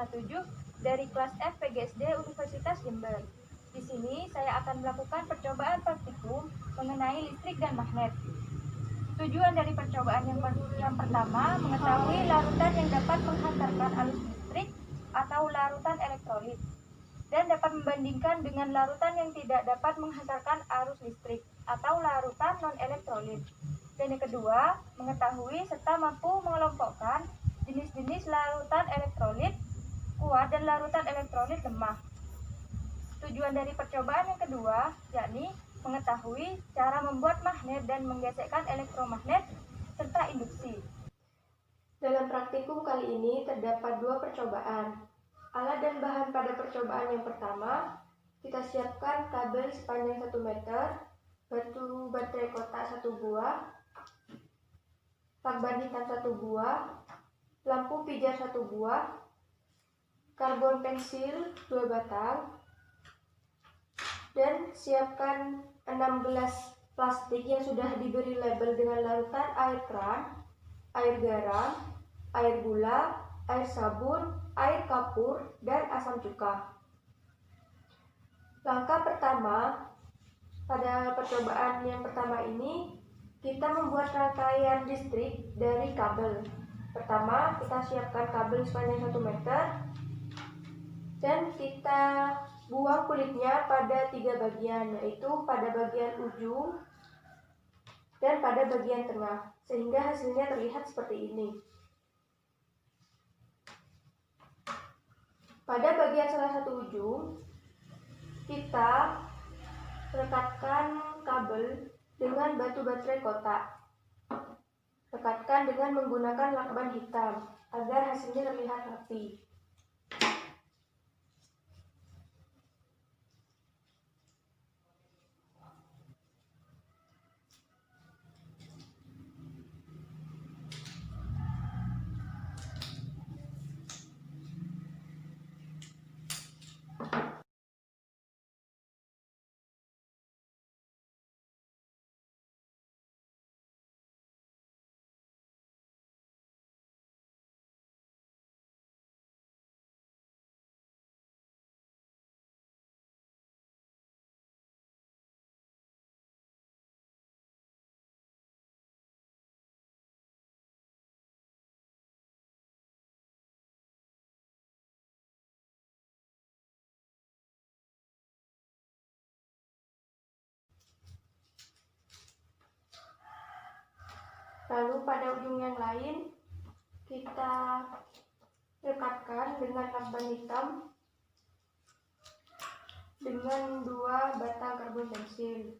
957 dari kelas F PGSD Universitas Jember. Di sini saya akan melakukan percobaan praktikum mengenai listrik dan magnet. Tujuan dari percobaan yang pertama, mengetahui larutan yang dapat menghantarkan arus listrik atau larutan elektrolit, dan dapat membandingkan dengan larutan yang tidak dapat menghantarkan arus listrik atau larutan non-elektrolit. Dan yang kedua, mengetahui serta mampu mengelompokkan jenis-jenis larutan elektrolit kuat dan larutan elektrolit lemah. Tujuan dari percobaan yang kedua, yakni mengetahui cara membuat magnet dan menggesekkan elektromagnet serta induksi. Dalam praktikum kali ini terdapat dua percobaan. Alat dan bahan pada percobaan yang pertama, kita siapkan kabel sepanjang 1 meter, batu baterai kotak 1 buah, lakban hitam 1 buah, lampu pijar 1 buah, karbon pensil 2 batang, dan siapkan 6 gelas plastik yang sudah diberi label dengan larutan air keran, air garam, air gula, air sabun, air kapur, dan asam cuka. Langkah pertama, pada percobaan yang pertama ini, kita membuat rangkaian listrik dari kabel. Pertama, kita siapkan kabel sepanjang 1 meter, dan kita buang kulitnya pada 3 bagian, yaitu pada bagian ujung dan pada bagian tengah, sehingga hasilnya terlihat seperti ini. Pada bagian salah satu ujung, kita rekatkan kabel dengan batu baterai kotak. Rekatkan dengan menggunakan lakban hitam agar hasilnya terlihat rapi. Lalu pada ujung yang lain, kita rekatkan dengan lakban hitam dengan 2 batang karbon pensil.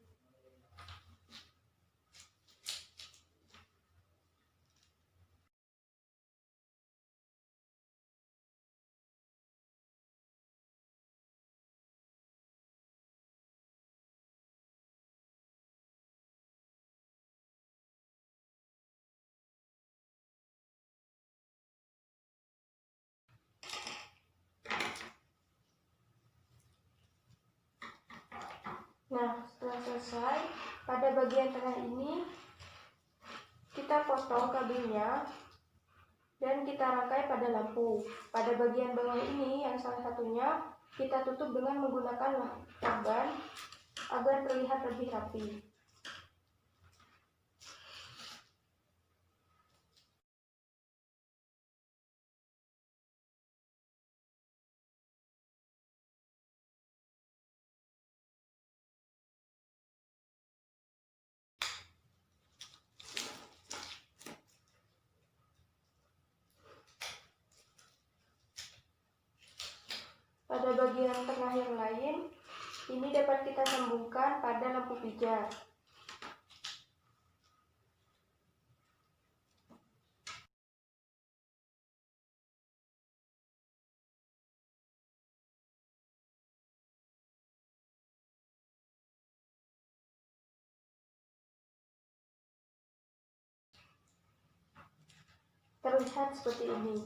Nah, setelah selesai, pada bagian tengah ini kita potong kabelnya dan kita rangkai pada lampu. Pada bagian bawah ini, yang salah satunya, kita tutup dengan menggunakan lakban agar terlihat lebih rapi. Pada bagian tengah yang lain, ini dapat kita sambungkan pada lampu pijar. Terlihat seperti ini.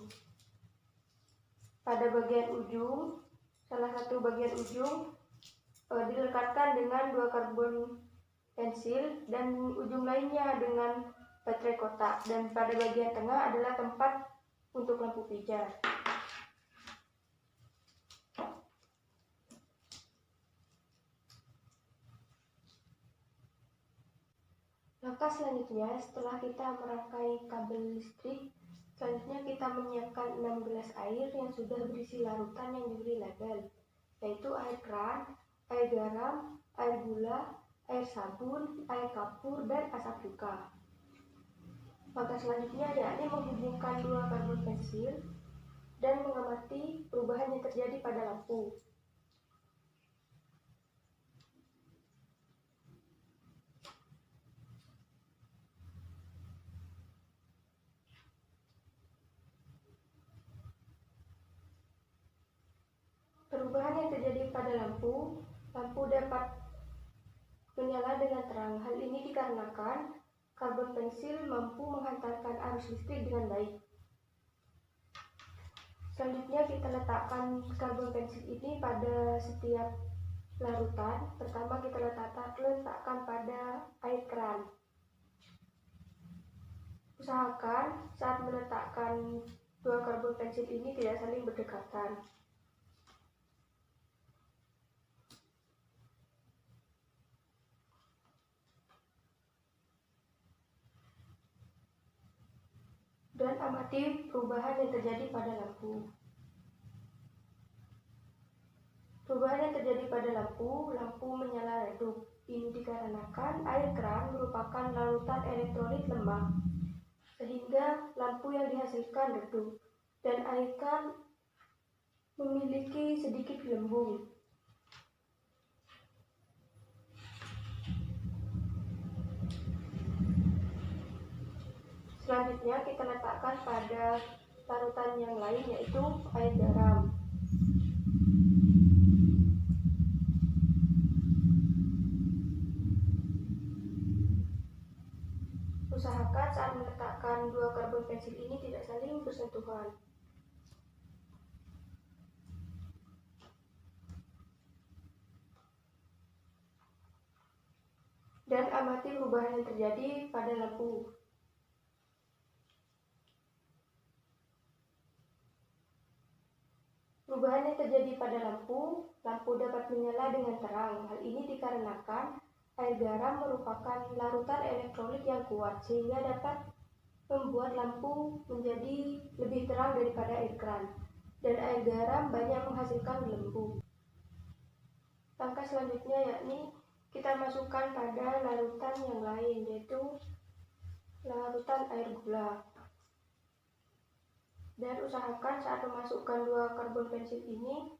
Pada bagian ujung, salah satu bagian ujung dilekatkan dengan 2 karbon pensil dan ujung lainnya dengan baterai kotak, dan pada bagian tengah adalah tempat untuk lampu pijar. Langkah selanjutnya setelah kita merangkai kabel listrik, selanjutnya kita menyiapkan 6 gelas air yang sudah berisi larutan yang diberi label, yaitu air keran, air garam, air gula, air sabun, air kapur, dan asap cuka. Langkah selanjutnya yakni menghubungkan dua karbon pensil dan mengamati perubahan yang terjadi pada lampu. Perubahan yang terjadi pada lampu dapat menyala dengan terang. Hal ini dikarenakan karbon pensil mampu menghantarkan arus listrik dengan baik. Selanjutnya kita letakkan karbon pensil ini pada setiap larutan. Pertama kita letakkan pada air keran. Usahakan saat meletakkan dua karbon pensil ini tidak saling berdekatan. Dan amati perubahan yang terjadi pada lampu. Perubahan yang terjadi pada lampu menyala redup. Ini dikarenakan air keran merupakan larutan elektrolit lemah, sehingga lampu yang dihasilkan redup, dan air keran memiliki sedikit gelembung. Selanjutnya kita letakkan pada larutan yang lain, yaitu air garam. Usahakan saat meletakkan dua karbon pensil ini tidak saling bersentuhan. Dan amati perubahan yang terjadi pada lampu. Perubahan yang terjadi pada lampu dapat menyala dengan terang. Hal ini dikarenakan air garam merupakan larutan elektrolit yang kuat, sehingga dapat membuat lampu menjadi lebih terang daripada air keran. Dan air garam banyak menghasilkan gelembung. Langkah selanjutnya yakni kita masukkan pada larutan yang lain, yaitu larutan air gula. Dan usahakan saat memasukkan dua karbon pensil ini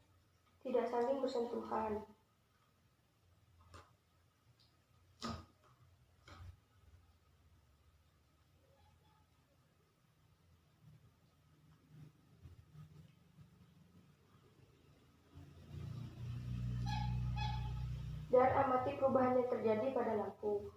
tidak saling bersentuhan. Dan amati perubahan yang terjadi pada lampu.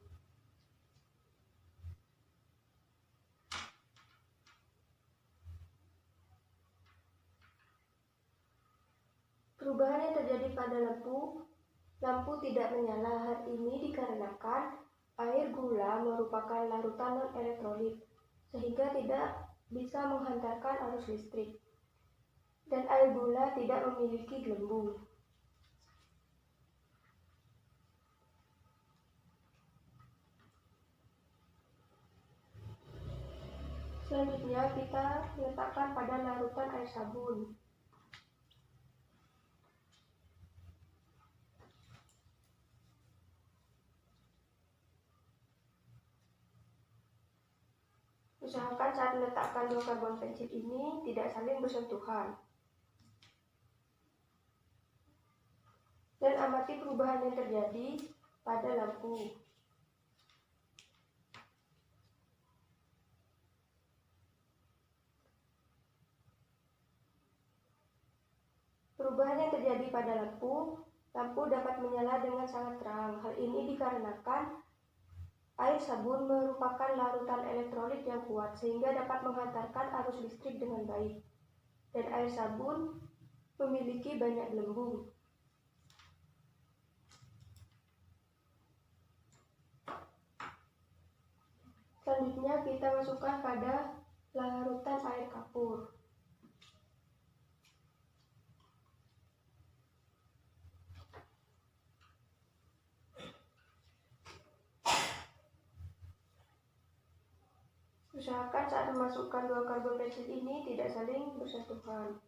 Perubahan yang terjadi pada lampu tidak menyala. Hal ini dikarenakan air gula merupakan larutan non-elektrolit, sehingga tidak bisa menghantarkan arus listrik. Dan air gula tidak memiliki gelembung. Selanjutnya kita letakkan pada larutan air sabun. Usahakan saat meletakkan dua karbon pensil ini tidak saling bersentuhan. Dan amati perubahan yang terjadi pada lampu. Perubahan yang terjadi pada lampu dapat menyala dengan sangat terang. Hal ini dikarenakan air sabun merupakan larutan elektrolit yang kuat, sehingga dapat menghantarkan arus listrik dengan baik. Dan air sabun memiliki banyak gelembung. Selanjutnya kita masukkan pada larutan air kapur. Usahakan saat memasukkan dua karbon pensil ini tidak saling bersentuhan.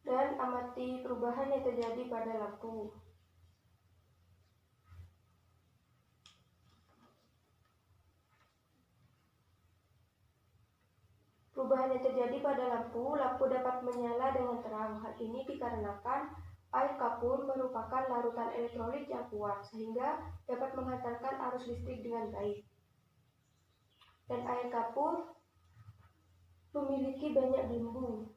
Dan amati perubahan yang terjadi pada lampu. Perubahan yang terjadi pada lampu dapat menyala dengan terang. Hal ini dikarenakan air kapur merupakan larutan elektrolit yang kuat, sehingga dapat menghantarkan arus listrik dengan baik. Dan air kapur memiliki banyak gelembung.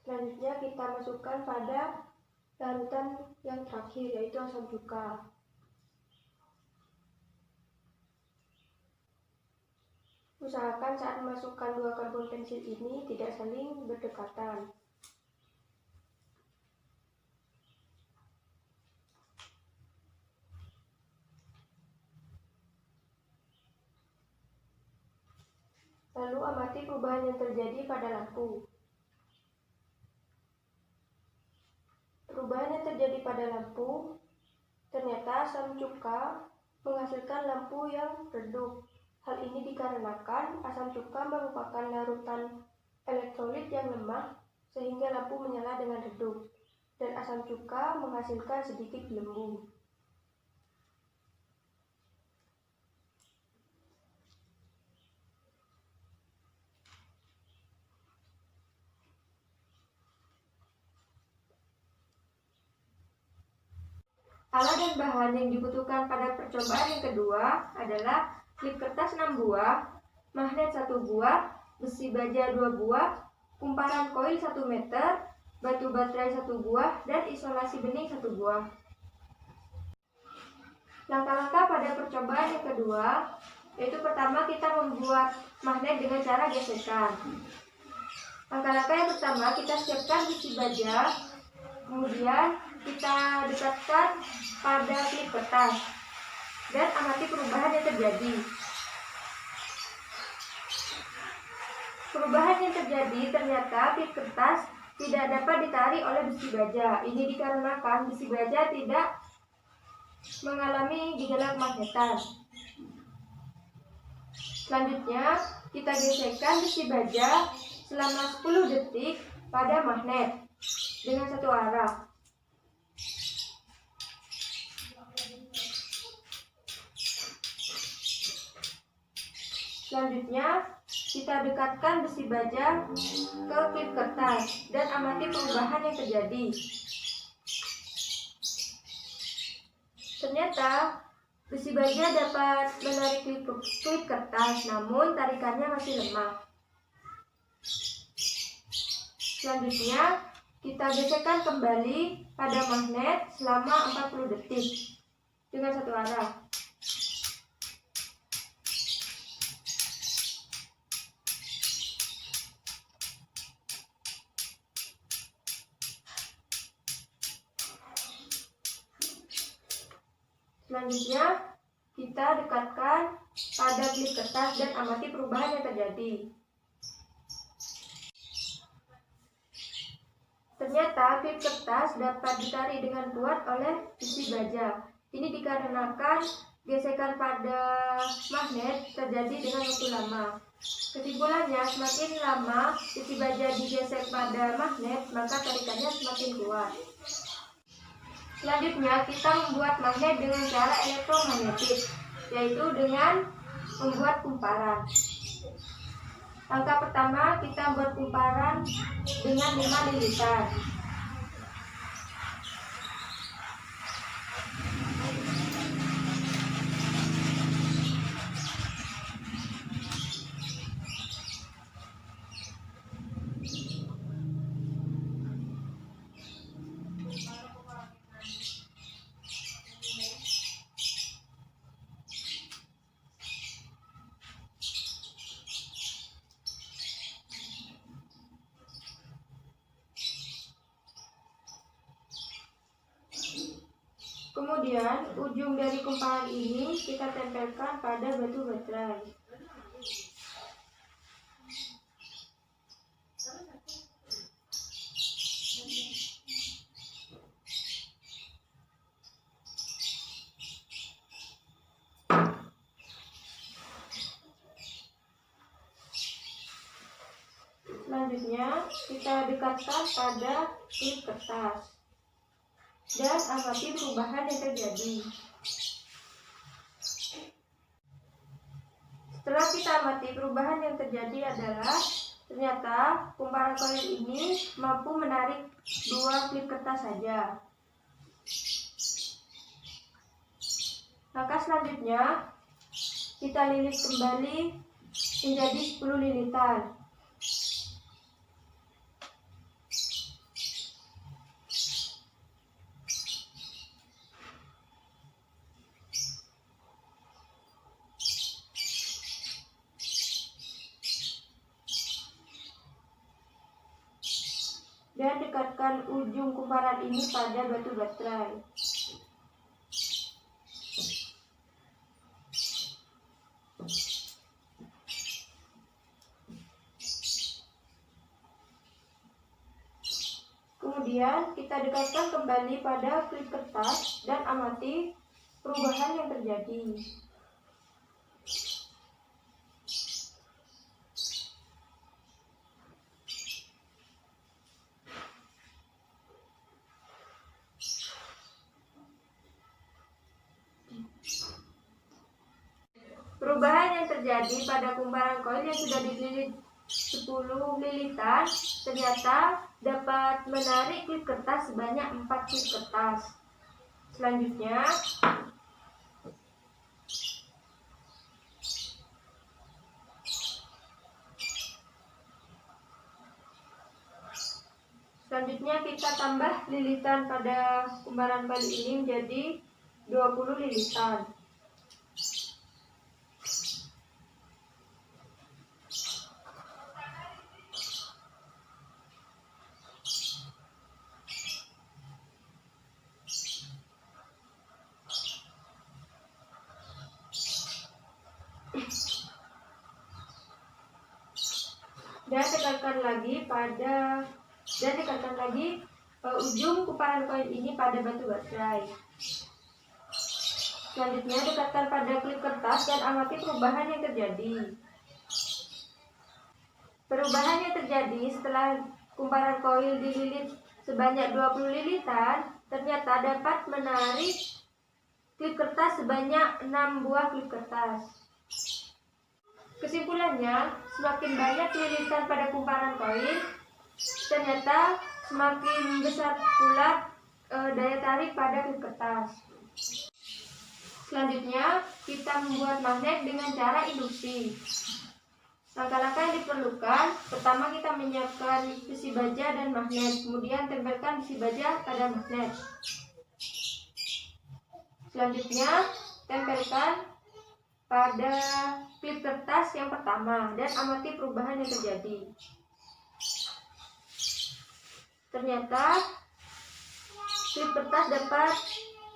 Selanjutnya kita masukkan pada larutan yang terakhir, yaitu asam cuka. Usahakan saat memasukkan dua karbon pensil ini tidak saling berdekatan. Lalu amati perubahan yang terjadi pada lampu. Perubahan yang terjadi pada lampu, ternyata asam cuka menghasilkan lampu yang redup. Hal ini dikarenakan asam cuka merupakan larutan elektrolit yang lemah, sehingga lampu menyala dengan redup, dan asam cuka menghasilkan sedikit gelembung. Alat dan bahan yang dibutuhkan pada percobaan yang kedua adalah klip kertas 6 buah, magnet 1 buah, besi baja 2 buah, kumparan koil 1 meter, batu baterai 1 buah, dan isolasi bening 1 buah. Langkah-langkah pada percobaan yang kedua, yaitu pertama kita membuat magnet dengan cara gesekan. Langkah-langkah yang pertama, kita siapkan besi baja, kemudian kita dekatkan pada klip kertas dan amati perubahan yang terjadi. Perubahan yang terjadi, ternyata klip kertas tidak dapat ditarik oleh besi baja. Ini dikarenakan besi baja tidak mengalami gejala kemagnetan. Selanjutnya, kita gesekkan besi baja selama 10 detik pada magnet dengan satu arah. Selanjutnya, kita dekatkan besi baja ke klip kertas dan amati perubahan yang terjadi. Ternyata, besi baja dapat menarik klip kertas, namun tarikannya masih lemah. Selanjutnya, kita gesekkan kembali pada magnet selama 40 detik dengan satu arah. Selanjutnya, kita dekatkan pada klip kertas dan amati perubahan yang terjadi. Ternyata klip kertas dapat ditarik dengan kuat oleh besi baja. Ini dikarenakan gesekan pada magnet terjadi dengan waktu lama. Kesimpulannya, semakin lama besi baja digesek pada magnet, maka tarikannya semakin kuat. Selanjutnya, kita membuat magnet dengan cara elektromagnetik, yaitu dengan membuat kumparan. Langkah pertama, kita buat kumparan dengan 5 lilitan. Kemudian, ujung dari kumparan ini kita tempelkan pada batu baterai. kita dekatkan pada klip kertas dan amati perubahan yang terjadi. Setelah kita amati, perubahan yang terjadi adalah ternyata kumparan koil ini mampu menarik 2 klip kertas saja. Maka selanjutnya kita lilit kembali menjadi 10 lilitan. Dan dekatkan ujung kumparan ini pada batu baterai. Kemudian kita dekatkan kembali pada klip kertas dan amati perubahan yang terjadi. Perubahan yang terjadi pada kumparan koil yang sudah dililit 10 lilitan ternyata dapat menarik klip kertas sebanyak 4 klip kertas. Selanjutnya kita tambah lilitan pada kumparan koil ini menjadi 20 lilitan. Dan dekatkan lagi ujung kumparan koil ini pada batu baterai. Selanjutnya dekatkan pada klip kertas dan amati perubahan yang terjadi. Perubahan yang terjadi setelah kumparan koil dililit sebanyak 20 lilitan ternyata dapat menarik klip kertas sebanyak 6 buah klip kertas. Kesimpulannya, semakin banyak lilitan pada kumparan koil, ternyata semakin besar pula daya tarik pada klip kertas. Selanjutnya, kita membuat magnet dengan cara induksi. Langkah-langkah yang diperlukan, pertama kita menyiapkan besi baja dan magnet, kemudian tempelkan besi baja pada magnet. Selanjutnya, tempelkan pada klip kertas yang pertama dan amati perubahan yang terjadi. Ternyata klip kertas dapat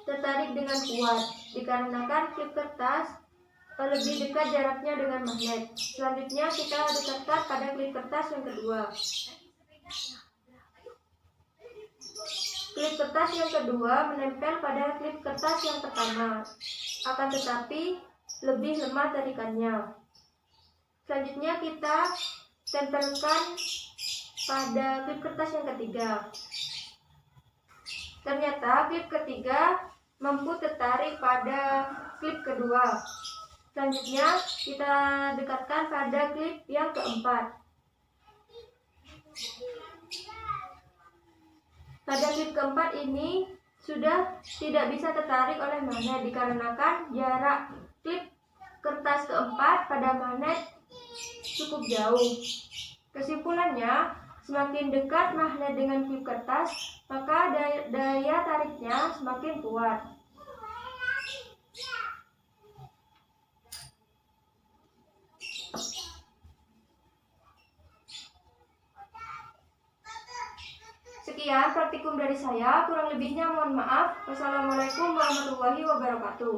tertarik dengan kuat dikarenakan klip kertas lebih dekat jaraknya dengan magnet. Selanjutnya kita dekatkan pada klip kertas yang kedua. Klip kertas yang kedua menempel pada klip kertas yang pertama, akan tetapi lebih lemah tarikannya. Selanjutnya kita tempelkan pada klip kertas yang ketiga. Ternyata klip ketiga mampu tertarik pada klip kedua. Selanjutnya kita dekatkan pada klip yang keempat. Pada klip keempat ini sudah tidak bisa tertarik oleh magnet dikarenakan jarak klip kertas keempat pada magnet cukup jauh. Kesimpulannya, semakin dekat magnet dengan klip kertas, maka daya tariknya semakin kuat. Sekian praktikum dari saya, kurang lebihnya mohon maaf. Wassalamualaikum warahmatullahi wabarakatuh.